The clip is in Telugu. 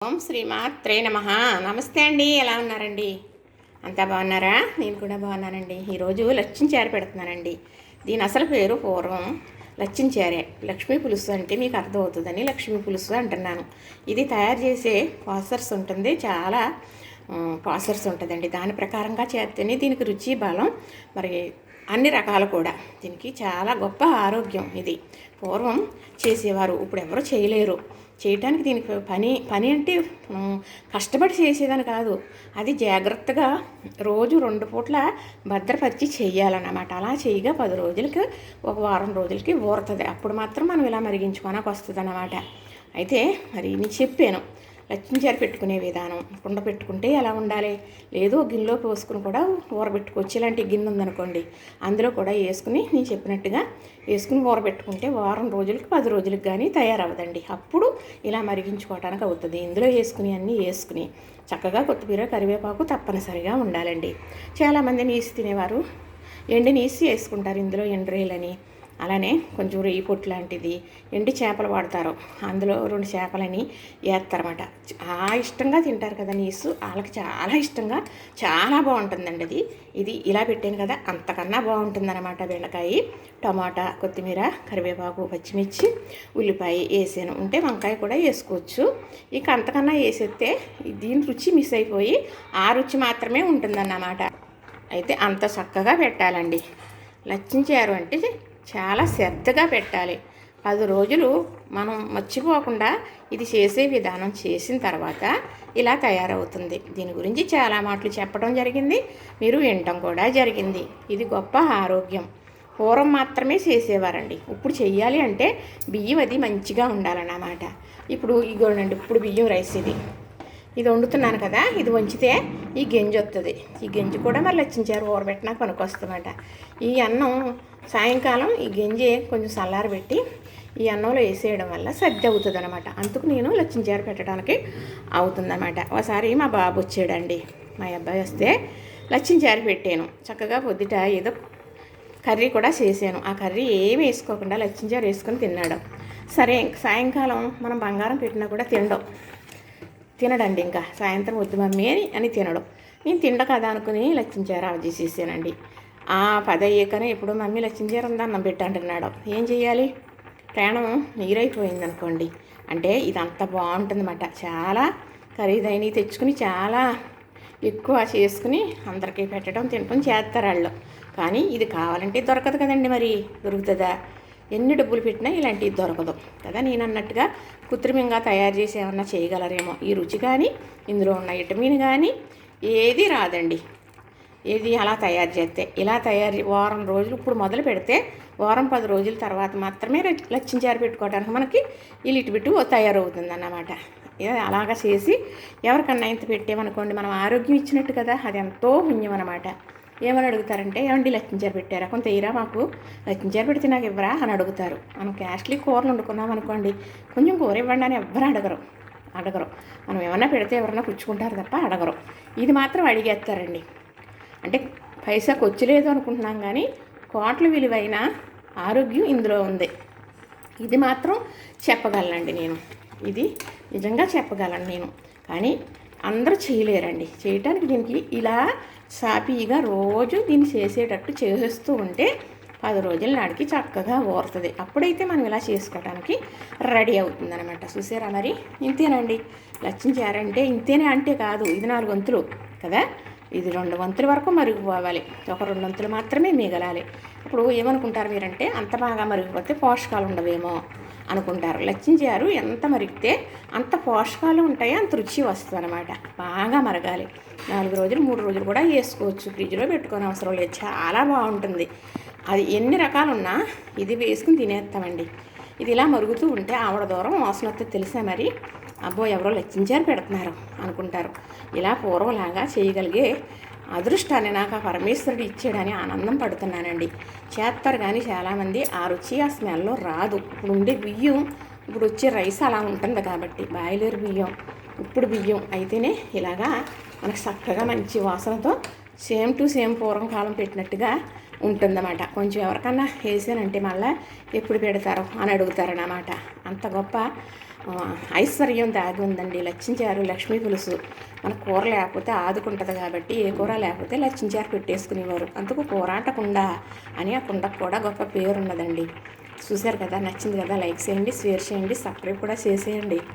ఓం శ్రీమాత్రే నమః. నమస్తే అండి, ఎలా ఉన్నారండి? అంతా బాగున్నారా? నేను కూడా బాగున్నానండి. ఈరోజు లచ్చించారు పెడుతున్నానండి. దీని అసలు పేరు పూర్వం లచ్చించారే, లక్ష్మీ పులుసు అంటే మీకు అర్థమవుతుందని లక్ష్మీ పులుసు అంటున్నాను. ఇది తయారు చేసే ప్రాసెస్ ఉంటుంది, చాలా ప్రాసెస్ ఉంటుందండి. దాని ప్రకారంగా చేస్తేనే దీనికి రుచి బలం, మరి అన్ని రకాలు కూడా. దీనికి చాలా గొప్ప ఆరోగ్యం. ఇది పూర్వం చేసేవారు, ఇప్పుడు ఎవరు చేయలేరు. చేయటానికి దీనికి పని అంటే కష్టపడి చేసేదని కాదు, అది జాగ్రత్తగా రోజు 2 పూట్ల భద్రపరిచి చెయ్యాలన్నమాట. అలా చేయగా 10 రోజులకి, ఒక వారం రోజులకి ఊరుతుంది. అప్పుడు మాత్రం మనం ఇలా మరిగించుకోనకు వస్తుంది అన్నమాట. అయితే మరి నేను చెప్పాను లచ్చించారు పెట్టుకునే విధానం. కుండ పెట్టుకుంటే ఎలా ఉండాలి, లేదు గిన్నెలో పోసుకుని కూడా ఊరబెట్టుకోవచ్చు. ఇలాంటి గిన్నె ఉందనుకోండి, అందులో కూడా వేసుకుని నేను చెప్పినట్టుగా వేసుకుని ఊరబెట్టుకుంటే వారం రోజులకి 10 రోజులకి కానీ తయారవ్వదండి. అప్పుడు ఇలా మరిగించుకోవడానికి అవుతుంది. ఇందులో వేసుకుని అన్నీ వేసుకుని చక్కగా కొత్తిమీర, కరివేపాకు తప్పనిసరిగా ఉండాలండి. చాలామంది నీసి తినేవారు ఎండి నీసి వేసుకుంటారు ఇందులో, ఎండ్రేలని. అలానే కొంచెం రొయ్యి పొట్టు లాంటిది, ఎండి చేపలు వాడతారు, అందులో 2 చేపలని వేస్తారన్నమాట. చాలా ఇష్టంగా తింటారు కదా నీసు, వాళ్ళకి చాలా ఇష్టంగా, చాలా బాగుంటుందండి అది. ఇది ఇలా పెట్టాను కదా, అంతకన్నా బాగుంటుందన్నమాట. బెండకాయ, టమాటా, కొత్తిమీర, కరివేపాకు, పచ్చిమిర్చి, ఉల్లిపాయ వేసాను. ఉంటే వంకాయ కూడా వేసుకోవచ్చు. ఇక అంతకన్నా వేసేస్తే దీని రుచి మిస్ అయిపోయి ఆ రుచి మాత్రమే ఉంటుందన్నమాట. అయితే అంత చక్కగా పెట్టాలండి. లచ్చించారు అంటే చాలా శ్రద్ధగా పెట్టాలి. 10 రోజులు మనం మర్చిపోకుండా ఇది చేసే విధానం చేసిన తర్వాత ఇలా తయారవుతుంది. దీని గురించి చాలా మాటలు చెప్పడం జరిగింది, మీరు వినటం కూడా జరిగింది. ఇది గొప్ప ఆరోగ్యం. పూర్వం మాత్రమే చేసేవారండి. ఇప్పుడు చెయ్యాలి అంటే బియ్యం అది మంచిగా ఉండాలన్నమాట. ఇప్పుడు ఇగోనండి, ఇప్పుడు బియ్యం రైస్ ఇది వండుతున్నాను కదా, ఇది వంచితే ఈ గెంజి వస్తుంది. ఈ గెంజి కూడా మరి లచ్చించారు ఊరబెట్టినాక పనికొస్తుందన్నమాట. ఈ అన్నం సాయంకాలం ఈ గెంజి కొంచెం చల్లారబెట్టి ఈ అన్నంలో వేసేయడం వల్ల సద్ది అవుతుంది అనమాట. అందుకు నేను లచ్చించారు పెట్టడానికి అవుతుందన్నమాట. ఒకసారి మా బాబు వచ్చాడండి, మా అబ్బాయి వస్తే లచ్చించారు పెట్టాను. చక్కగా పొద్దుట ఏదో కర్రీ కూడా చేశాను. ఆ కర్రీ ఏమి వేసుకోకుండా లచ్చించారు వేసుకొని తిన్నాడు. సరే సాయంకాలం మనం బంగారం పెట్టినా కూడా తినడండి. ఇంకా సాయంత్రం వద్దు మమ్మీ అని తినడం. నేను తిండ కదా అనుకుని లచ్చించారు అవి చేసేసానండి. ఆ 10 అయ్యాకనే ఎప్పుడు మమ్మీ లచ్చించారు ఉందా అన్నం పెట్టంటున్నాడు. ఏం చేయాలి, ప్రాణం నీరైపోయింది అనుకోండి. అంటే ఇది అంత బాగుంటుందన్నమాట. చాలా ఖరీదైనవి తెచ్చుకుని చాలా ఎక్కువ చేసుకుని అందరికీ పెట్టడం, తినడం చేస్తారు వాళ్ళు. కానీ ఇది కావాలంటే దొరకదు కదండి. మరి దొరుకుతుందా? ఎన్ని డబ్బులు పెట్టినా ఇలాంటివి దొరకదు కదా. నేను అన్నట్టుగా కృత్రిమంగా తయారు చేసి ఏమన్నా చేయగలరేమో. ఈ రుచి కానీ, ఇందులో ఉన్న విటమిన్ కానీ ఏది రాదండి. ఏది అలా తయారు చేస్తే, ఇలా వారం రోజులు ఇప్పుడు మొదలు పెడితే వారం 10 రోజుల తర్వాత మాత్రమే లచ్చించారు పెట్టుకోవడానికి మనకి ఈ లిటిబిట్టు తయారవుతుంది అన్నమాట. అలాగా చేసి ఎవరికన్నా ఇంత పెట్టామనుకోండి, మనం ఆరోగ్యం ఇచ్చినట్టు కదా, అది ఎంతో పుణ్యం అన్నమాట. ఏమని అడుగుతారంటే, ఏమండి లచ్చించారు పెట్టారా, కొంత ఇరా మాకు, లచ్చించారు పెడితే నాకు ఇవ్వరా అని అడుగుతారు. మనం క్యాస్ట్లీ కూరలు వండుకున్నాం అనుకోండి, కొంచెం కూర ఇవ్వండి అని ఎవ్వరు అడగరు. మనం ఏమన్నా పెడితే ఎవరన్నా పుచ్చుకుంటారు తప్ప అడగరు. ఇది మాత్రం అడిగేస్తారండి. అంటే పైసా ఖర్చులేదు అనుకుంటున్నాం, కానీ కోట్ల విలువైన ఆరోగ్యం ఇందులో ఉంది. ఇది మాత్రం చెప్పగలనండి నేను, ఇది నిజంగా చెప్పగలను నేను. కానీ అందరూ చేయలేరండి. చేయటానికి దీనికి ఇలా సాపీగా రోజు దీన్ని చేసేటట్టు చేస్తూ ఉంటే 10 రోజుల నాటికి చక్కగా ఊరుతుంది. అప్పుడైతే మనం ఇలా చేసుకోవడానికి రెడీ అవుతుందన్నమాట. చూసారా మరి, ఇంతేనండి లచ్చించారంటే. ఇంతేనే అంటే కాదు, ఇది 4 వంతులు కదా, ఇది 2 వంతుల వరకు మరిగిపోవాలి. ఒక 2 వంతులు మాత్రమే మిగలాలి. ఇప్పుడు ఏమనుకుంటారు మీరంటే, అంత బాగా మరిగిపోతే పోషకాలు ఉండవేమో అనుకుంటారు. లచ్చించారు ఎంత మరిగితే అంత పోషకాలు ఉంటాయి, అంత రుచి వస్తుంది అనమాట. బాగా మరగాలి. 4 రోజులు 3 రోజులు కూడా వేసుకోవచ్చు, ఫ్రిడ్జ్లో పెట్టుకొని అవసరం లేదు. చాలా బాగుంటుంది. అది ఎన్ని రకాలున్నా ఇది వేసుకుని తినేస్తామండి. ఇది ఇలా మరుగుతూ ఉంటే ఆవిడ దూరం వాసన వస్తే తెలిసా మరి, అబ్బో ఎవరో లచ్చించారు పెడుతున్నారు అనుకుంటారు. ఇలా పూర్వంలాగా చేయగలిగే అదృష్టాన్ని నాకు ఆ పరమేశ్వరుడు ఇచ్చాడని ఆనందం పడుతున్నానండి. చేస్తారు కానీ చాలామంది ఆ రుచి ఆ స్మెల్లో రాదు. ఇప్పుడు ఉండే బియ్యం, ఇప్పుడు వచ్చే రైస్ అలా ఉంటుంది కాబట్టి, బాయిలర్ బియ్యం, ఇప్పుడు బియ్యం అయితేనే ఇలాగా మనకు చక్కగా మంచి వాసనతో సేమ్ టు సేమ్ పూర్వం కాలం పెట్టినట్టుగా ఉంటుందన్నమాట. కొంచెం ఎవరికన్నా వేసానంటే మళ్ళీ ఎప్పుడు పెడతారో అని అడుగుతారన్నమాట. అంత గొప్ప ఐశ్వర్యం దాగి ఉందండి. లచ్చించారు లక్ష్మీ పులుసు మన కూర లేకపోతే ఆదుకుంటుంది కాబట్టి ఏ కూర లేకపోతే లచ్చించారు పెట్టేసుకునేవారు. అందుకు కూరాట కుండ అని ఆ కుండకు కూడా గొప్ప పేరు ఉన్నదండి. చూశారు కదా, నచ్చింది కదా, లైక్ చేయండి, షేర్ చేయండి, సబ్స్క్రైబ్ కూడా చేసేయండి.